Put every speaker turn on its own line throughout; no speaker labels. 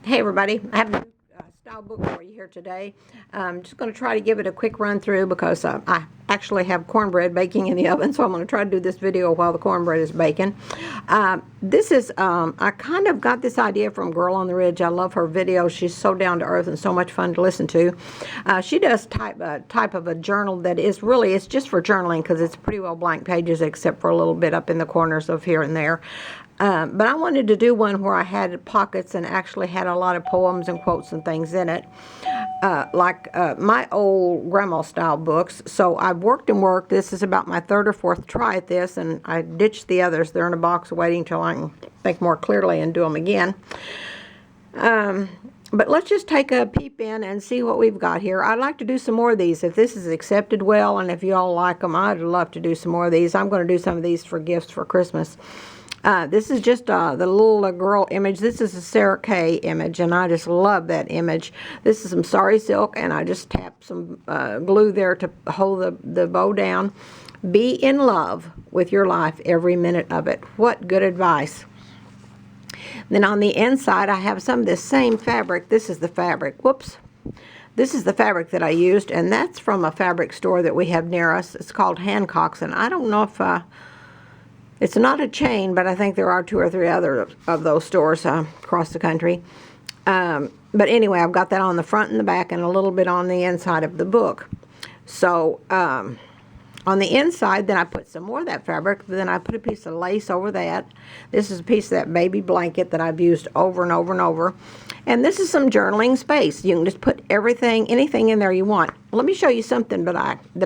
Hey everybody, I have a new style book for you here today. I'm just going to try to give it a quick run through because I actually have cornbread baking in the oven, so I'm going to try to do this video while the cornbread is baking. I kind of got this idea from Girl on the Ridge. I love her videos. She's so down to earth and so much fun to listen to. She does type of a journal that is really, it's just for journaling because it's pretty well blank pages except for a little bit up in the corners of here and there. But I wanted to do one where I had pockets and actually had a lot of poems and quotes and things in it, like my old grandma style books. So I've worked and worked. This is about my third or fourth try at this, and I ditched the others. They're in a box waiting till I can think more clearly and do them again. But let's just take a peep in and see what we've got here. I'd like to do some more of these. If this is accepted well, and if you all like them, I'd love to do some more of these. I'm going to do some of these for gifts for Christmas. This is just the little girl image. This is a Sarah Kay image, and I just love that image. This is some sari silk, and I just tapped some glue there to hold the bow down. Be in love with your life every minute of it. What good advice. Then on the inside, I have some of this same fabric. This is the fabric. Whoops. This is the fabric that I used, and that's from a fabric store that we have near us. It's called Hancock's, and I don't know if... it's not a chain, but I think there are 2 or 3 other of those stores across the country. But anyway, I've got that on the front and the back and a little bit on the inside of the book. So on the inside, then I put some more of that fabric. Then I put a piece of lace over that. This is a piece of that baby blanket that I've used over and over and over. And this is some journaling space. You can just put anything in there you want. Let me show you something that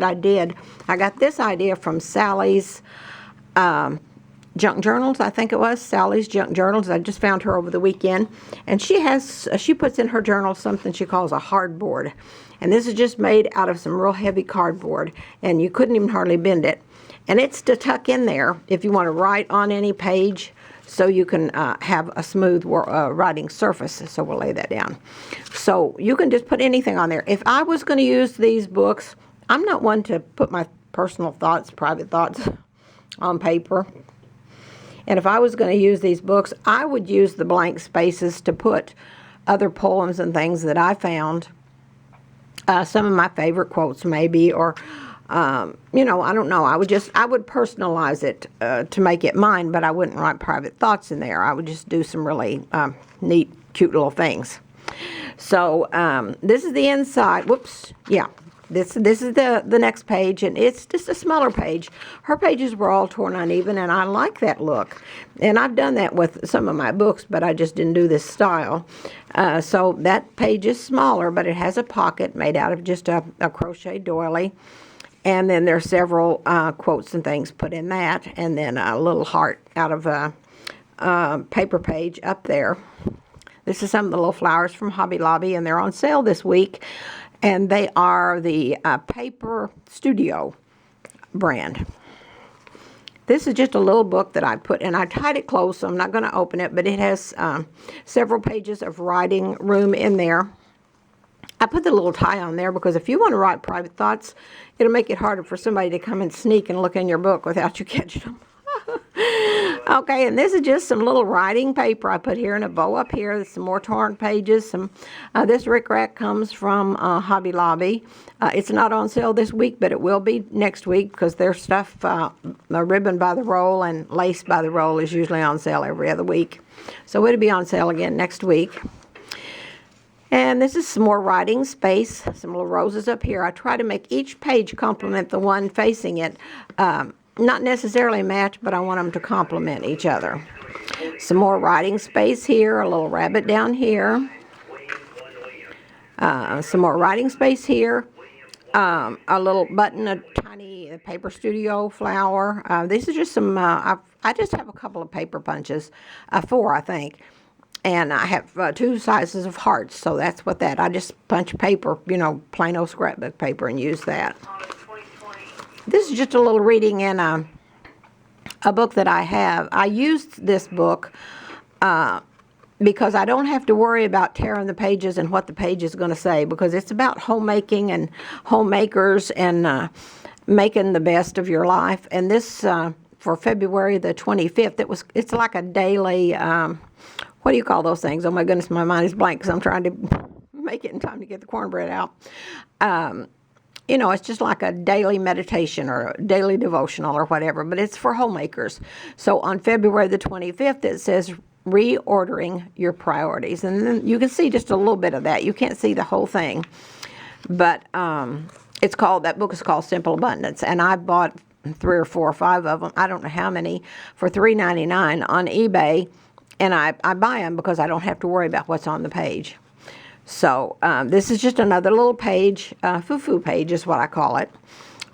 I did. I got this idea from Sally's Junk Journals, I think it was, Sally's Junk Journals. I just found her over the weekend, and she puts in her journal something she calls a hardboard, and this is just made out of some real heavy cardboard, and you couldn't even hardly bend it, and it's to tuck in there if you want to write on any page, so you can have a smooth writing surface. So we'll lay that down. So you can just put anything on there. If I was going to use these books, I'm not one to put my personal thoughts, private thoughts on paper. And if I was going to use these books, I would use the blank spaces to put other poems and things that I found. Some of my favorite quotes maybe, or, I don't know. I would personalize it to make it mine, but I wouldn't write private thoughts in there. I would just do some really neat, cute little things. So this is the inside. Whoops. Yeah. This is the next page, and it's just a smaller page. Her pages were all torn uneven, and I like that look. And I've done that with some of my books, but I just didn't do this style. So that page is smaller, but it has a pocket made out of just a crochet doily. And then there's several quotes and things put in that, and then a little heart out of a paper page up there. This is some of the little flowers from Hobby Lobby, and they're on sale this week. And they are the Paper Studio brand. This is just a little book that I put, and I tied it closed, so I'm not going to open it, but it has several pages of writing room in there. I put the little tie on there because if you want to write private thoughts, it'll make it harder for somebody to come and sneak and look in your book without you catching them. Okay, and this is just some little writing paper I put here in a bow up here. There's some more torn pages. This rickrack comes from Hobby Lobby. It's not on sale this week, but it will be next week because their stuff, ribbon by the roll and lace by the roll, is usually on sale every other week. So it'll be on sale again next week. And this is some more writing space, some little roses up here. I try to make each page complement the one facing it. Not necessarily match, but I want them to complement each other. Some more writing space here, a little rabbit down here. Some more writing space here. A little button, a tiny Paper Studio flower. This is just some, I just have a couple of paper punches, 4 I think. And I have 2 sizes of hearts, so that's what that. I just punch paper, plain old scrapbook paper, and use that. This is just a little reading in a book that I have. I used this book because I don't have to worry about tearing the pages and what the page is going to say, because it's about homemaking and homemakers and making the best of your life. And this for February the 25th, it's like a daily what do you call those things? Oh my goodness, my mind is blank because I'm trying to make it in time to get the cornbread out. You know, it's just like a daily meditation or a daily devotional or whatever, but it's for homemakers. So on February the 25th, it says reordering your priorities. And then you can see just a little bit of that. You can't see the whole thing. But it's called, that book is called Simple Abundance. And I bought 3 or 4 or 5 of them, I don't know how many, for $3.99 on eBay. And I buy them because I don't have to worry about what's on the page. So this is just another little page, foo-foo page is what I call it.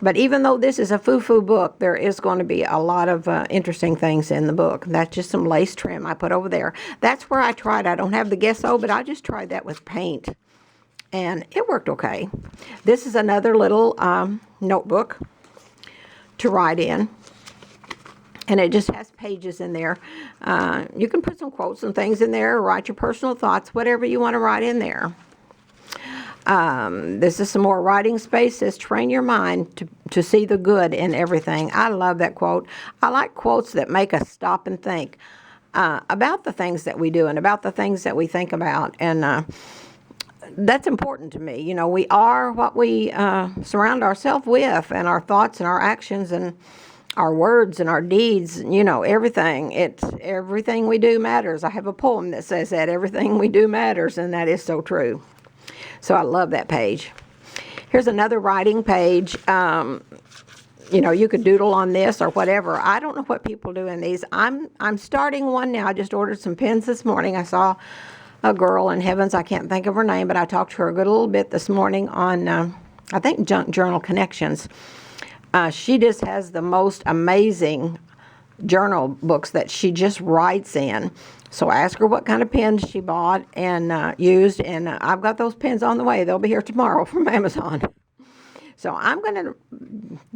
But even though this is a foo-foo book, there is going to be a lot of interesting things in the book. That's just some lace trim I put over there. That's where I tried. I don't have the gesso, but I just tried that with paint. And it worked okay. This is another little notebook to write in. And it just has pages in there. You can put some quotes and things in there, or write your personal thoughts, whatever you want to write in there. This is some more writing space. It says, train your mind to see the good in everything. I love that quote. I like quotes that make us stop and think about the things that we do and about the things that we think about. And that's important to me. You know, we are what we surround ourselves with, and our thoughts and our actions and our words and our deeds, you know, everything. Everything we do matters. I have a poem that says that everything we do matters, and that is so true. So I love that page. Here's another writing page. You know, you could doodle on this or whatever. I don't know what people do in these. I'm starting one now. I just ordered some pens this morning. I saw a girl in Heavens, I can't think of her name, but I talked to her a good little bit this morning on, I think, Junk Journal Connections. She just has the most amazing journal books that she just writes in. So I asked her what kind of pens she bought and used, and I've got those pens on the way. They'll be here tomorrow from Amazon. So I'm going to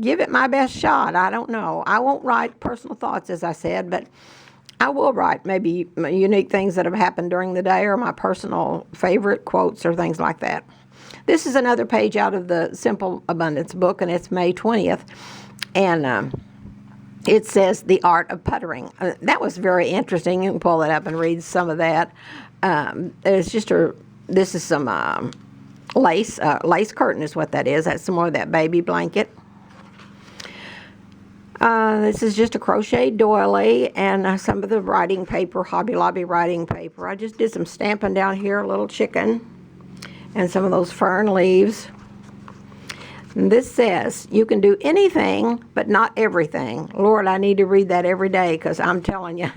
give it my best shot. I don't know. I won't write personal thoughts, as I said, but I will write maybe unique things that have happened during the day or my personal favorite quotes or things like that. This is another page out of the Simple Abundance book, and it's May 20th. And it says The Art of Puttering. That was very interesting. You can pull that up and read some of that. It's just this is some lace curtain is what that is. That's some more of that baby blanket. This is just a crochet doily and some of the writing paper, Hobby Lobby writing paper. I just did some stamping down here, a little chicken, and some of those fern leaves. And this says, you can do anything, but not everything. Lord, I need to read that every day because I'm telling you,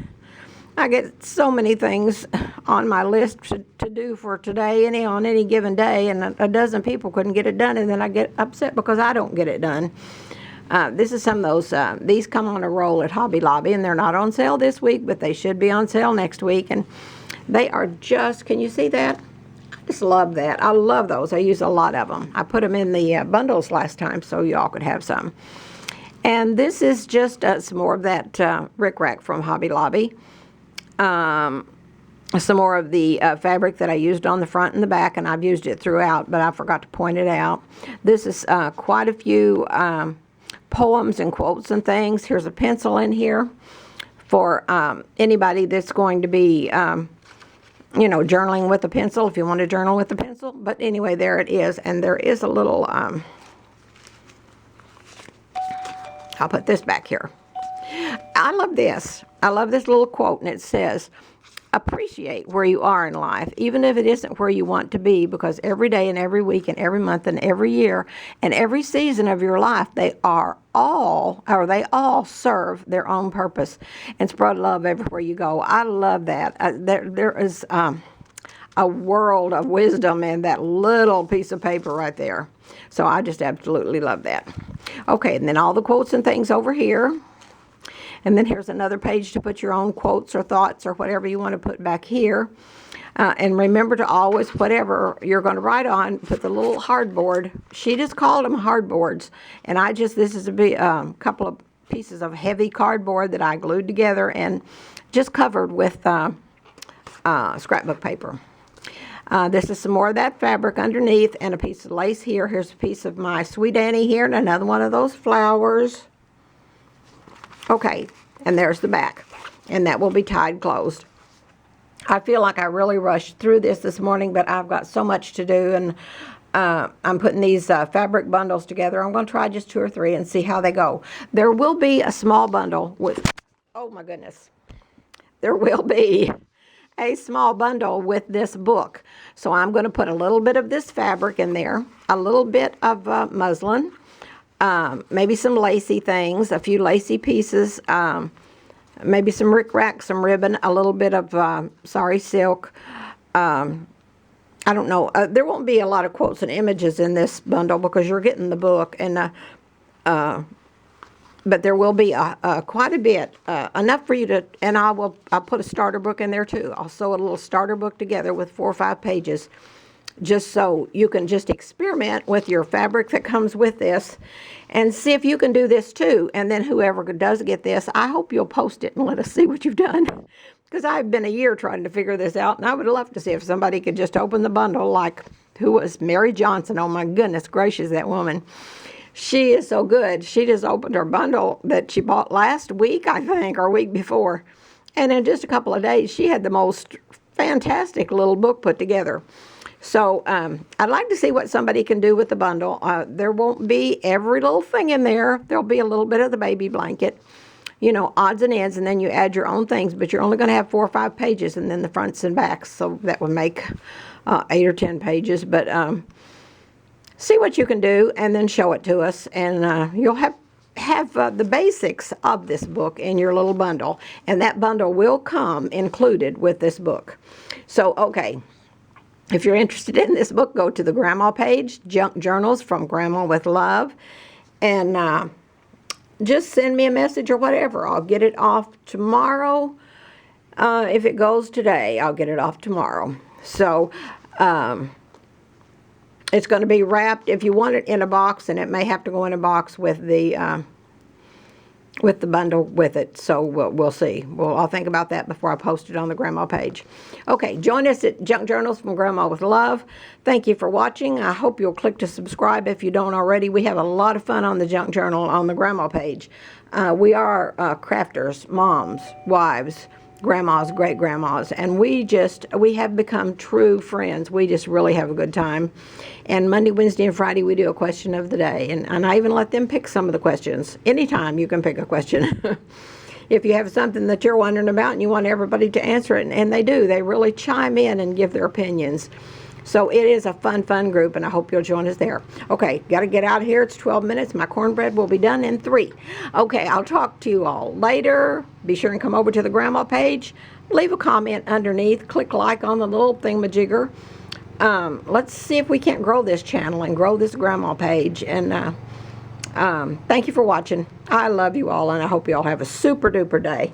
I get so many things on my list to do for today, on any given day, and a dozen people couldn't get it done, and then I get upset because I don't get it done. This is some of those, these come on a roll at Hobby Lobby, and they're not on sale this week, but they should be on sale next week, and they are just, can you see that? I just love that. I love those. I use a lot of them. I put them in the bundles last time so y'all could have some. And this is just some more of that rickrack from Hobby Lobby. Some more of the fabric that I used on the front and the back, and I've used it throughout, but I forgot to point it out. This is quite a few poems and quotes and things. Here's a pencil in here for anybody that's going to be journaling with a pencil, if you want to journal with a pencil. But anyway, there it is. And there is a little, I'll put this back here. I love this. I love this little quote, and it says, appreciate where you are in life, even if it isn't where you want to be, because every day and every week and every month and every year and every season of your life, they all serve their own purpose and spread love everywhere you go. I love that. There is a world of wisdom in that little piece of paper right there. So I just absolutely love that. Okay, and then all the quotes and things over here. And then here's another page to put your own quotes or thoughts or whatever you want to put back here. And remember to always, whatever you're going to write on, put the little hardboard. She just called them hardboards. And this is a couple of pieces of heavy cardboard that I glued together and just covered with scrapbook paper. This is some more of that fabric underneath and a piece of lace here. Here's a piece of my Sweet Annie here and another one of those flowers. Okay, and there's the back, and that will be tied closed. I feel like I really rushed through this morning, but I've got so much to do, and I'm putting these fabric bundles together. I'm going to try just 2 or 3 and see how they go. There will be a small bundle with, oh my goodness, there will be a small bundle with this book. So I'm going to put a little bit of this fabric in there, a little bit of muslin, maybe some lacy things, a few lacy pieces, maybe some rickrack, some ribbon, a little bit of sari silk. I don't know. There won't be a lot of quotes and images in this bundle because you're getting the book, and but there will be quite a bit, enough for you to, and I'll put a starter book in there too. I'll sew a little starter book together with 4 or 5 pages, just so you can just experiment with your fabric that comes with this and see if you can do this too. And then whoever does get this, I hope you'll post it and let us see what you've done. Because I've been a year trying to figure this out, and I would love to see if somebody could just open the bundle like, who was Mary Johnson? Oh my goodness gracious, that woman. She is so good. She just opened her bundle that she bought last week, I think, or week before. And in just a couple of days, she had the most fantastic little book put together. So I'd like to see what somebody can do with the bundle. There won't be every little thing in there. There'll be a little bit of the baby blanket, you know, odds and ends, and then you add your own things. But you're only going to have 4 or 5 pages, and then the fronts and backs. So that would make 8 or 10 pages. But see what you can do, and then show it to us, and you'll have the basics of this book in your little bundle, and that bundle will come included with this book. So, okay, if you're interested in this book, go to the Grandma page, Junk Journals from Grandma with Love, and just send me a message or whatever. I'll get it off tomorrow. If it goes today, I'll get it off tomorrow. So, it's going to be wrapped, if you want it in a box, and it may have to go in a box with the bundle with it. So we'll see. Well, I'll think about that before I post it on the Grandma page. Okay, join us at Junk Journals from Grandma with Love. Thank you for watching. I hope you'll click to subscribe if you don't already. We have a lot of fun on the Junk Journal on the Grandma page. We are crafters, moms, wives, grandmas, great-grandmas, and we have become true friends. We just really have a good time. And Monday, Wednesday, and Friday, we do a question of the day, and I even let them pick some of the questions. Anytime you can pick a question. If you have something that you're wondering about and you want everybody to answer it, and they do, they really chime in and give their opinions. So it is a fun group, and I hope you'll join us there. Okay, got to get out of here. It's 12 minutes. My cornbread will be done in 3. Okay, I'll talk to you all later. Be sure and come over to the Grandma page. Leave a comment underneath. Click like on the little thingamajigger. Let's see if we can't grow this channel and grow this Grandma page. And thank you for watching. I love you all, and I hope you all have a super duper day.